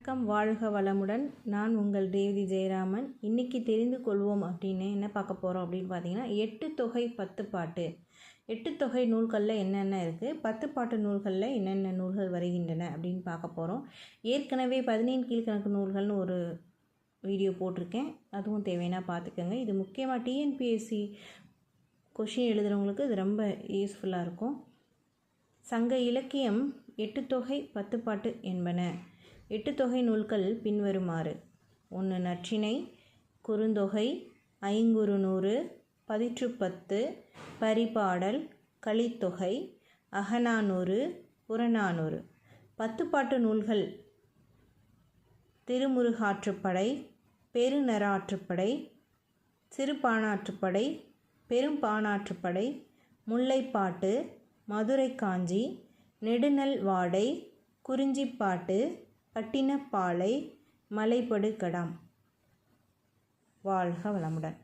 வணக்கம், வாழ்க வளமுடன். நான் உங்கள் ரேவதி ஜெயராமன். இன்றைக்கி தெரிந்து கொள்வோம் அப்படின்னு என்ன பார்க்க போகிறோம் அப்படின்னு பார்த்தீங்கன்னா, 8 தொகை 10 பாட்டு. 8 தொகை நூல்களில் என்னென்ன இருக்குது, 10 பாட்டு நூல்களில் என்னென்ன நூல்கள் வருகின்றன அப்படின்னு பார்க்க போகிறோம். ஏற்கனவே 17 கீழ்கணக்கு நூல்கள்னு ஒரு வீடியோ போட்டிருக்கேன், அதுவும் தேவைன்னா பார்த்துக்கோங்க. இது முக்கியமாக டிஎன்பிஎஸ்சி கொஷின் எழுதுகிறவங்களுக்கு இது ரொம்ப யூஸ்ஃபுல்லாக இருக்கும். சங்க இலக்கியம் 8 தொகை 10 பாட்டு என்பன. 8 தொகை நூல்கள் பின்வருமாறு: 1. நற்றிணை, குறுந்தொகை, ஐங்குறுநூறு, பதிற்றுப்பத்து, பரிபாடல், கலித்தொகை, அகநானூறு, புறநானூறு. 10 பாட்டு நூல்கள்: திருமுருகாற்றுப்படை, பெருநறாற்றுப்படை, சிறுபாணாற்றுப்படை, பெரும்பாணாற்றுப்படை, முல்லைப்பாட்டு, மதுரை காஞ்சி, நெடுநல் வாடை, குறிஞ்சிப்பாட்டு, பட்டினப்பாலை, மலைபடு கடாம். வாழ்க வளமுடன்.